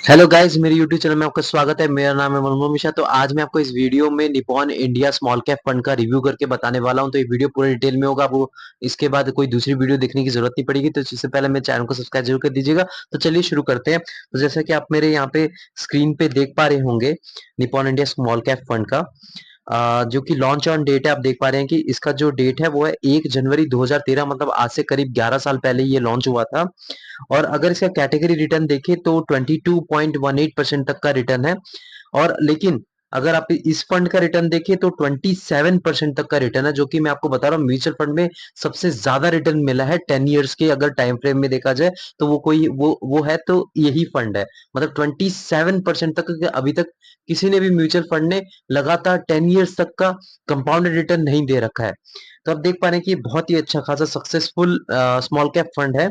Hello guys, मेरे YouTube channel में आपका स्वागत है। मेरा नाम है मनमोहन मिश्रा। तो आज मैं आपको इस वीडियो में Nippon India small cap fund का रिव्यू करके बताने वाला हूं। तो ये वीडियो पूरे डिटेल में होगा। वो इसके बाद कोई दूसरी वीडियो देखने की जरूरत नहीं पड़ेगी। तो इससे पहले मेरे चैनल को सब्सक्राइब जरूर कर दीजिएगा। तो चलिए शुरू करते हैं। तो जैसा कि आप मेरे यहाँ पे स्क्रीन पे देख पा रहे होंगे, Nippon India small cap fund का जो कि लॉन्च ऑन डेट है, आप देख पा रहे हैं कि इसका जो डेट है वो है 1 जनवरी 2013। मतलब आज से करीब 11 साल पहले ये लॉन्च हुआ था। और अगर इसका कैटेगरी रिटर्न देखें तो 22.18% तक का रिटर्न है। और लेकिन अगर आप इस फंड का रिटर्न देखें तो 27% तक का रिटर्न है, जो कि मैं आपको बता रहा हूँ म्यूचुअल फंड में सबसे ज्यादा रिटर्न मिला है 10 इयर्स के अगर टाइम फ्रेम में देखा जाए। तो वो कोई वो है तो यही फंड है। मतलब 27% तक अभी तक किसी ने भी म्यूचुअल फंड ने लगातार 10 इयर्स तक का कंपाउंडेड रिटर्न नहीं दे रखा है। तो आप देख पा रहे हैं कि बहुत ही अच्छा खासा सक्सेसफुल स्मॉल कैप फंड है।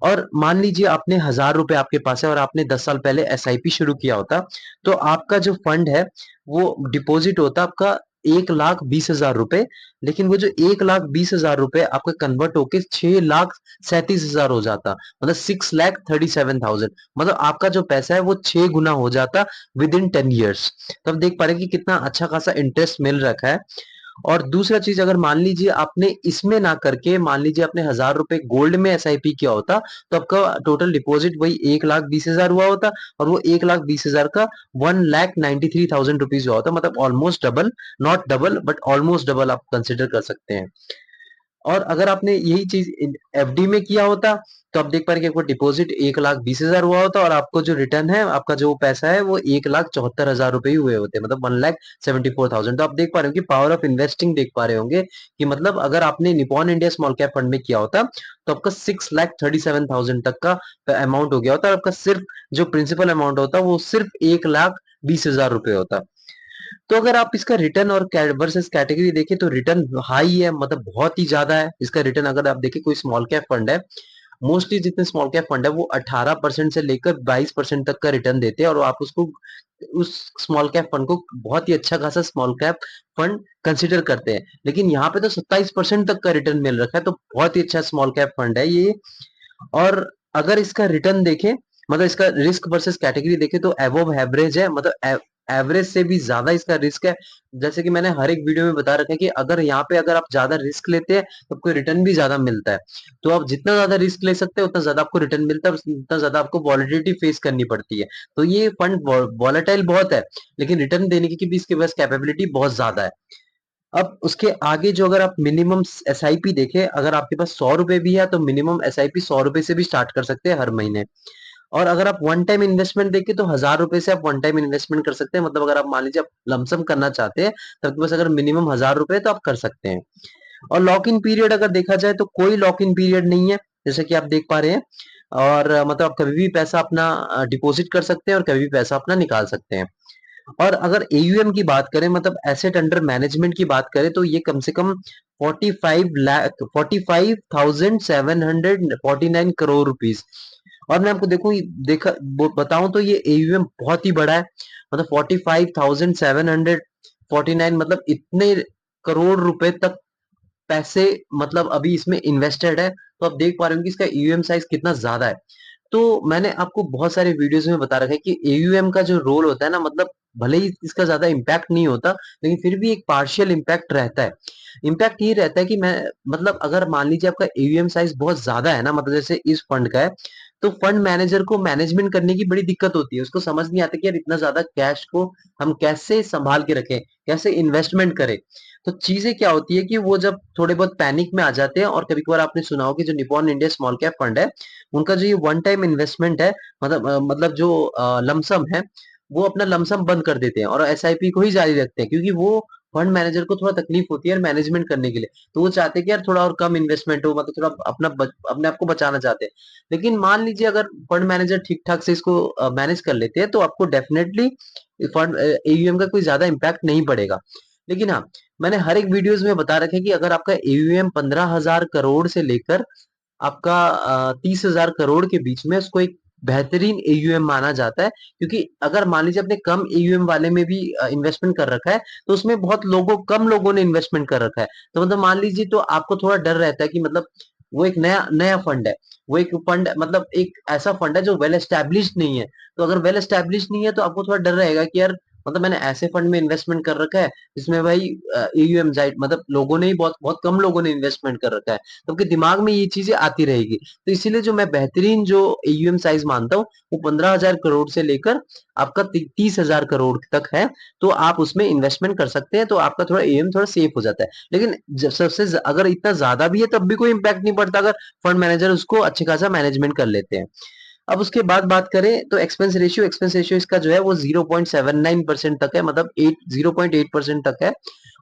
और मान लीजिए आपने 1000 रुपए आपके पास है और आपने 10 साल पहले एसआईपी शुरू किया होता, तो आपका जो फंड है वो डिपॉजिट होता आपका 1,20,000 रुपए। लेकिन वो जो 1,20,000 रुपए आपका कन्वर्ट होके 6,37,000 हो जाता। मतलब 6,37,000। मतलब आपका जो पैसा है वो 6 गुना हो जाता विद इन 10 ईयर्स। तो आप देख पा रहे हैं कि कितना अच्छा खासा इंटरेस्ट मिल रखा है। और दूसरा चीज, अगर मान लीजिए आपने इसमें ना करके मान लीजिए आपने 1000 रुपए गोल्ड में एसआईपी किया होता, तो आपका टोटल डिपॉजिट वही 1,20,000 हुआ होता। और वो 1,20,000 का 1,93,000 रुपीज हुआ होता। मतलब almost double, not double but almost double आप कंसिडर कर सकते हैं। और अगर आपने यही चीज एफडी में किया होता, तो आप देख पा रहे हैं कि आपको डिपॉजिट 1,20,000 हुआ होता और आपको जो रिटर्न है, आपका जो पैसा है वो 1,74,000 रुपए ही हुए होते। मतलब 1,74,000। तो आप देख पा रहे हो कि पावर ऑफ इन्वेस्टिंग देख पा रहे होंगे कि मतलब अगर आपने Nippon India small cap fund में किया होता, तो आपका 6,37,000 तक का अमाउंट हो गया होता। और आपका सिर्फ जो प्रिंसिपल अमाउंट होता वो सिर्फ 1,20,000 रुपए होता। तो अगर आप इसका रिटर्न और वर्सेस कैटेगरी देखें तो रिटर्न हाई है, मतलब बहुत ही ज्यादा है इसका रिटर्न। अगर आप देखें कोई स्मॉल कैप फंड है, मोस्टली जितने स्मॉल कैप फंड है वो 18% से लेकर 22% तक का रिटर्न देते हैं। और आप उसको उस स्मॉल कैप फंड को बहुत ही अच्छा खासा स्मॉल कैप फंड कंसिडर करते हैं। लेकिन यहाँ पे तो 27% तक का रिटर्न मिल रखा है। तो बहुत ही अच्छा स्मॉल कैप फंड है ये। और अगर इसका रिटर्न देखें, मतलब इसका रिस्क वर्सेस कैटेगरी देखें, तो एवोव एवरेज है। मतलब एवरेज से भी ज्यादा इसका रिस्क है। जैसे कि मैंने हर एक वीडियो में बता रखा है कि अगर यहाँ पे अगर आप ज्यादा रिस्क लेते हैं तो आपको रिटर्न भी ज्यादा मिलता है। तो आप जितना ज्यादा रिस्क ले सकते हैं उतना ज्यादा आपको रिटर्न मिलता है, उतना ज्यादा आपको वॉलिडिटी फेस करनी पड़ती है। तो ये फंड वॉलेटाइल बहुत है, लेकिन रिटर्न देने की भी इसके पास कैपेबिलिटी बहुत ज्यादा है। अब उसके आगे जो अगर आप मिनिमम एसआईपी देखें, अगर आपके पास 100 रुपए भी है तो मिनिमम एसआईपी 100 रुपए से भी स्टार्ट कर सकते हैं हर महीने। और अगर आप वन टाइम इन्वेस्टमेंट देखें तो 1000 रुपए से आप वन टाइम इन्वेस्टमेंट कर सकते हैं। मतलब अगर आप मान लीजिए आप लमसम करना चाहते हैं तो आपके पास अगर मिनिमम 1000 रुपए तो आप कर सकते हैं। और लॉक इन पीरियड अगर देखा जाए तो कोई लॉक इन पीरियड नहीं है, जैसे कि आप देख पा रहे हैं। और मतलब आप कभी भी पैसा अपना डिपॉजिट कर सकते हैं और कभी भी पैसा अपना निकाल सकते हैं। और अगर एयूएम की बात करें, मतलब एसेट अंडर मैनेजमेंट की बात करें, तो ये कम से कम 45,4749 करोड़ रुपीज। और मैं आपको बताऊं तो ये एयूएम बहुत ही बड़ा है। मतलब 45,749, मतलब इतने करोड़ रुपए तक पैसे मतलब अभी इसमें इन्वेस्टेड है। तो आप देख पा रहे हो कि इसका ईयूएम साइज कितना ज्यादा है। तो मैंने आपको बहुत सारे वीडियोस में बता रखा है कि एयूएम का जो रोल होता है ना, मतलब भले ही इसका ज्यादा इम्पैक्ट नहीं होता, लेकिन फिर भी एक पार्शियल इम्पैक्ट रहता है। इम्पैक्ट ये रहता है कि मैं मतलब अगर मान लीजिए आपका एयूएम साइज बहुत ज्यादा है ना, मतलब जैसे इस फंड का है, तो फंड मैनेजर को मैनेजमेंट करने की बड़ी दिक्कत होती है। उसको समझ नहीं आता कि यार इतना ज्यादा कैश को हम कैसे संभाल के रखें, कैसे इन्वेस्टमेंट करें। तो चीजें क्या होती है कि वो जब थोड़े बहुत पैनिक में आ जाते हैं। और कभी कभार आपने सुना हो कि जो Nippon India small cap fund है, उनका जो ये वन टाइम इन्वेस्टमेंट है, मतलब जो लमसम है, वो अपना लमसम बंद कर देते हैं और एसआईपी को ही जारी रखते हैं। क्योंकि वो फंड मैनेजर को थोड़ा तकलीफ होती है मैनेजमेंट करने के लिए। तो वो चाहते हैं कि यार थोड़ा और कम इन्वेस्टमेंट हो, मतलब थोड़ा अपने आप को बचाना चाहते हैं। लेकिन मान लीजिए अगर फंड मैनेजर ठीक ठाक से इसको मैनेज कर लेते हैं तो आपको डेफिनेटली फंड एयूएम का कोई ज्यादा इम्पैक्ट नहीं पड़ेगा। लेकिन हाँ, मैंने हर एक वीडियोस में बता रखा है कि अगर आपका एयूएम 15,000 करोड़ से लेकर आपका 30,000 करोड़ के बीच में, उसको एक बेहतरीन एयूएम माना जाता है। क्योंकि अगर मान लीजिए आपने कम एयूएम वाले में भी इन्वेस्टमेंट कर रखा है, तो उसमें बहुत लोगों कम लोगों ने इन्वेस्टमेंट कर रखा है। तो मतलब मान लीजिए, तो आपको थोड़ा डर रहता है कि मतलब वो एक नया नया फंड है। वो एक फंड मतलब एक ऐसा फंड है जो वेल एस्टैब्लिश्ड नहीं है। तो अगर वेल एस्टैब्लिश्ड नहीं है तो आपको थोड़ा डर रहेगा कि यार मतलब मैंने ऐसे फंड में इन्वेस्टमेंट कर रखा है जिसमें भाई एयूएम जाइट मतलब लोगों ने ही बहुत बहुत कम लोगों ने इन्वेस्टमेंट कर रखा है, तो आपके दिमाग में ये चीजें आती रहेगी। तो इसीलिए जो मैं बेहतरीन जो एयूएम साइज मानता हूँ वो 15,000 करोड़ से लेकर आपका 30,000 करोड़ तक है। तो आप उसमें इन्वेस्टमेंट कर सकते हैं, तो आपका थोड़ा एयूएम थोड़ा सेफ हो जाता है। लेकिन सबसे अगर इतना ज्यादा भी है तब भी कोई इम्पैक्ट नहीं पड़ता अगर फंड मैनेजर उसको अच्छे खासा मैनेजमेंट कर लेते हैं। अब उसके बाद बात करें तो एक्सपेंस रेशियो इसका जो है वो 0.79% तक है, मतलब 0.8% तक है।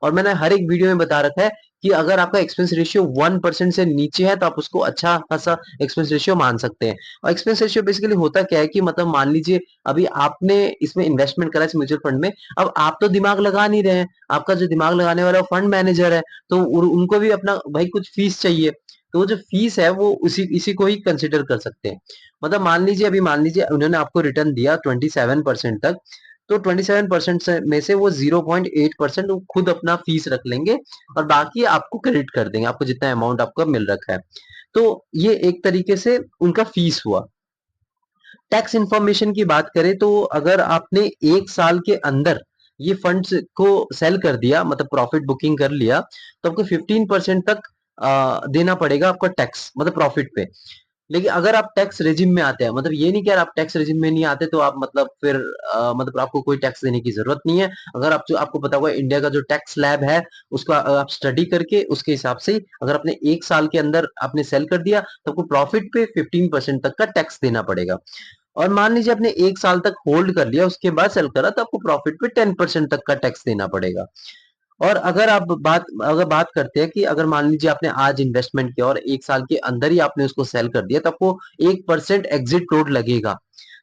और मैंने हर एक वीडियो में बता रखा है कि अगर आपका एक्सपेंस रेशियो 1% से नीचे है तो आप उसको अच्छा खासा एक्सपेंस रेशियो मान सकते हैं। और एक्सपेंस रेशियो बेसिकली होता क्या है कि मतलब मान लीजिए अभी आपने इसमें इन्वेस्टमेंट करा है म्यूचुअल फंड में, अब आप तो दिमाग लगा नहीं रहे हैं, आपका जो दिमाग लगाने वाला फंड मैनेजर है, तो उनको भी अपना भाई कुछ फीस चाहिए। तो वो जो फीस है वो उसी इसी को ही कंसिडर कर सकते हैं। मतलब मान लीजिए उन्होंने आपको रिटर्न दिया 27% तक, तो 27% में से वो 0.8% वो खुद अपना फीस रख लेंगे और बाकी आपको क्रेडिट कर देंगे, आपको जितना अमाउंट आपका मिल रखा है। तो ये एक तरीके से उनका फीस हुआ। टैक्स इंफॉर्मेशन की बात करें तो अगर आपने 1 साल के अंदर ये फंड्स को सेल कर दिया मतलब प्रॉफिट बुकिंग कर लिया, तो आपको 15% तक देना पड़ेगा आपका टैक्स मतलब प्रॉफिट पे। लेकिन अगर आप टैक्स रेजिम में आते हैं, मतलब ये नहीं कि यार आप टैक्स रेजिम में नहीं आते तो आप मतलब फिर मतलब आपको कोई टैक्स देने की जरूरत नहीं है। अगर आप जो आपको पता होगा इंडिया का जो टैक्स स्लैब है उसका आप स्टडी करके उसके हिसाब से ही अगर आपने 1 साल के अंदर आपने सेल कर दिया तो आपको प्रॉफिट पे 15% तक का टैक्स देना पड़ेगा। और मान लीजिए आपने 1 साल तक होल्ड कर लिया उसके बाद सेल करा तो आपको प्रॉफिट पे 10% तक का टैक्स देना पड़ेगा। और अगर बात करते हैं कि अगर मान लीजिए आपने आज इन्वेस्टमेंट किया और 1 साल के अंदर ही आपने उसको सेल कर दिया तो आपको 1% एग्जिट लोड लगेगा।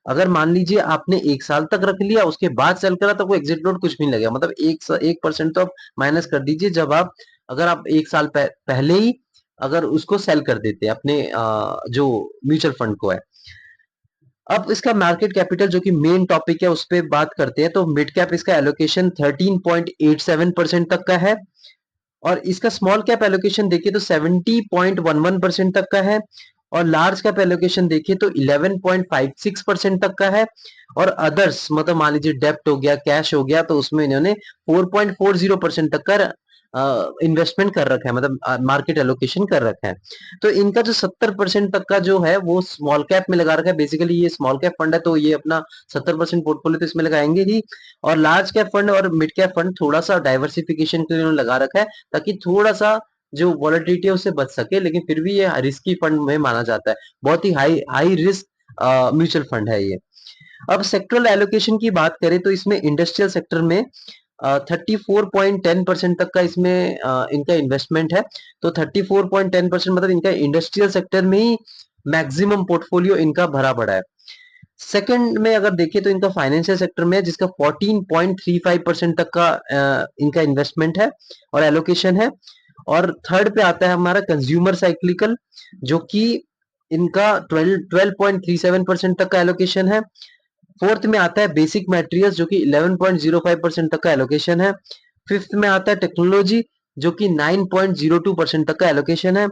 अगर मान लीजिए आपने 1 साल तक रख लिया उसके बाद सेल करा तो आपको एग्जिट लोड कुछ भी नहीं लगेगा, मतलब 1% तो आप माइनस कर दीजिए जब आप अगर आप 1 साल पहले ही अगर उसको सेल कर देते हैं अपने जो म्यूचुअल फंड को है। अब इसका मार्केट कैपिटल जो कि मेन टॉपिक है उस पे बात करते हैं, तो मिड कैप इसका एलोकेशन 13.87% तक का है और इसका स्मॉल कैप एलोकेशन देखिए तो 70.11% तक का है और लार्ज कैप एलोकेशन देखिए तो 11.56% तक का है। और अदर्स मतलब मान लीजिए डेप्ट हो गया कैश हो गया तो उसमें इन्होंने 4.40% तक का इन्वेस्टमेंट कर रखा है, मतलब मार्केट एलोकेशन कर रखा है। तो इनका जो 70% तक का जो है वो स्मॉल कैप में लगा रखा है, बेसिकली ये स्मॉल कैप फंड है तो ये अपना 70% पोर्टफोलियो तो इसमें लगाएंगे ही। और लार्ज कैप फंड और मिड कैप फंड थोड़ा सा डाइवर्सिफिकेशन के लिए उन्होंने लगा रखा है ताकि थोड़ा सा जो वॉलेटिलिटी है उससे बच सके, लेकिन फिर भी ये रिस्की फंड में माना जाता है, बहुत ही high high risk mutual fund है ये। अब सेक्टरल एलोकेशन की बात करें तो इसमें इंडस्ट्रियल सेक्टर में 34.10% तक का इसमें इनका इन्वेस्टमेंट है। तो 34.10% मतलब इनका इंडस्ट्रियल सेक्टर में ही मैक्सिमम पोर्टफोलियो इनका भरा पड़ा है। सेकंड में अगर देखें तो इनका फाइनेंशियल सेक्टर में है जिसका 14.35% तक का इनका इन्वेस्टमेंट है और एलोकेशन है। और थर्ड पे आता है हमारा कंज्यूमर साइक्लिकल जो कि इनका 12.37% तक का एलोकेशन है। फोर्थ में आता है बेसिक मटेरियल्स जो कि 11.05% तक का एलोकेशन है। फिफ्थ में आता है टेक्नोलॉजी जो कि 9.02% तक का एलोकेशन है।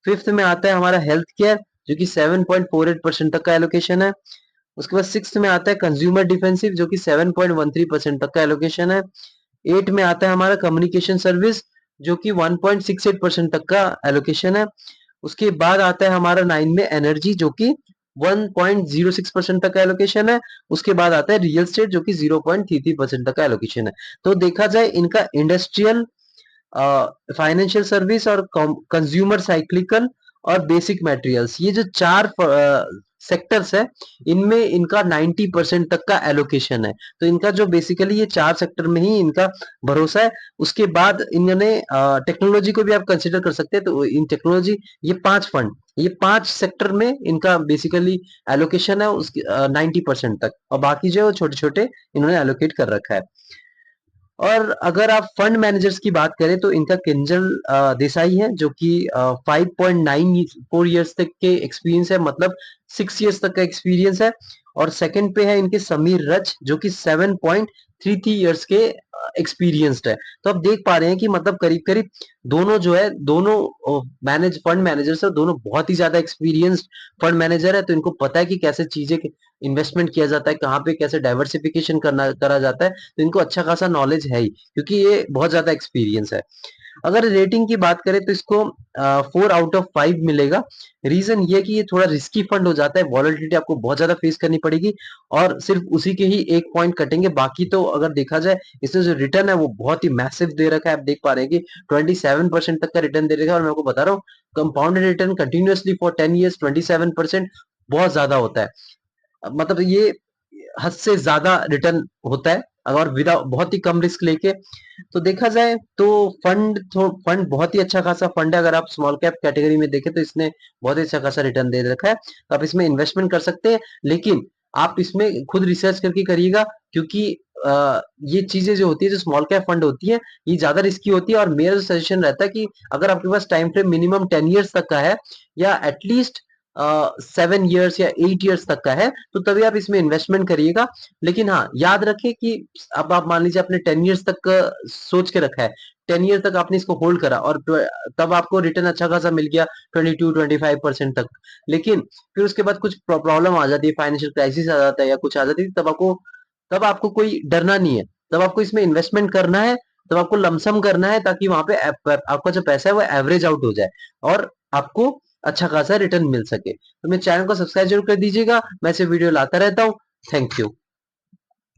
फिफ्थ में आता है हमारा हेल्थ केयर जो कि 7.48% तक का एलोकेशन है। उसके बाद सिक्स में आता है कंज्यूमर डिफेंसिव जो कि 7.13% तक का एलोकेशन है। एट में आता है हमारा कम्युनिकेशन सर्विस जो कि 1.68% तक का एलोकेशन है। उसके बाद आता है हमारा नाइन में एनर्जी जो कि 1.06% तक का एलोकेशन है। उसके बाद आता है रियल स्टेट जो कि 0.33% तक का एलोकेशन है। तो देखा जाए इनका इंडस्ट्रियल, फाइनेंशियल सर्विस और कंज्यूमर साइक्लिकल और बेसिक मटेरियल्स ये जो चार सेक्टर्स है इनमें इनका 90% तक का एलोकेशन है। तो इनका जो बेसिकली ये चार सेक्टर में ही इनका भरोसा है। उसके बाद इन्होंने टेक्नोलॉजी को भी आप कंसिडर कर सकते हैं, तो इन टेक्नोलॉजी ये पांच फंड ये पांच सेक्टर में इनका बेसिकली एलोकेशन है उसकी 90% तक, और बाकी जो छोटे छोटे इन्होंने एलोकेट कर रखा है। और अगर आप फंड मैनेजर्स की बात करें तो इनका किंजल देसाई है जो कि 5.94 ईयर्स तक के एक्सपीरियंस है, मतलब 6 ईयर्स तक का एक्सपीरियंस है। और सेकंड पे है इनके समीर रच जो कि 7.33 इयर्स के एक्सपीरियंस्ड है। तो आप देख पा रहे हैं कि मतलब करीब-करीब दोनों जो है दोनों मैनेज फंड मैनेजर्स है, दोनों बहुत ही ज़्यादा एक्सपीरियंस्ड फंड मैनेजर है, तो इनको पता है कि कैसे चीज़ें इन्वेस्टमेंट किया जाता है, कहाँ पे कैसे डाइवर्सिफिकेशन करा जाता है, तो इनको अच्छा खासा नॉलेज है ही, क्योंकि ये बहुत ज़्यादा एक्सपीरियंस है। अगर रेटिंग की बात करें तो इसको 4 आउट ऑफ 5 मिलेगा। रीजन ये है कि ये थोड़ा रिस्की फंड हो जाता है, वॉलेटिलिटी आपको बहुत ज्यादा फेस करनी पड़ेगी और सिर्फ उसी के ही 1 पॉइंट कटेंगे। बाकी तो अगर देखा जाए इसमें जो रिटर्न है वो बहुत ही मैसिव दे रखा है। आप देख पा रहे हैं कि 27% तक का रिटर्न दे रखा है और मैं आपको बता रहा हूँ compounded return continuously for 10 years 27% बहुत ज्यादा होता है। मतलब ये हद से ज्यादा रिटर्न होता है और विदाउट बहुत ही कम रिस्क लेके। तो देखा जाए तो फंड बहुत ही अच्छा खासा फंड है। अगर आप स्मॉल कैप कैटेगरी में देखें तो इसने बहुत ही अच्छा खासा रिटर्न दे रखा है, तो आप इसमें इन्वेस्टमेंट कर सकते हैं। लेकिन आप इसमें खुद रिसर्च करके करिएगा, क्योंकि ये चीजें जो होती है, जो स्मॉल कैप फंड होती है, ये ज्यादा रिस्की होती है। और मेरा सजेशन रहता है कि अगर आपके पास टाइम फ्रेम मिनिमम 10 इयर्स तक का है या एटलीस्ट 7 इयर्स या 8 इयर्स तक का है, तो तभी आप इसमें इन्वेस्टमेंट करिएगा। लेकिन हाँ, याद रखें कि अब आप मान लीजिए आपने 10 इयर्स तक का सोच के रखा है, 10 ईयर तक आपने इसको होल्ड करा और तब आपको रिटर्न अच्छा खासा मिल गया 22-25% तक। लेकिन फिर उसके बाद कुछ प्रॉब्लम आ जाती है, फाइनेंशियल क्राइसिस आ जाता है या कुछ आ जाती है, तब आपको कोई डरना नहीं है। तब आपको इसमें इन्वेस्टमेंट करना है, तब आपको लमसम करना है, ताकि वहां पे आपका जो पैसा है वो एवरेज आउट हो जाए और आपको अच्छा खासा रिटर्न मिल सके। तो मेरे चैनल को सब्सक्राइब जरूर कर दीजिएगा, मैं ऐसे वीडियो लाता रहता हूँ। Thank you.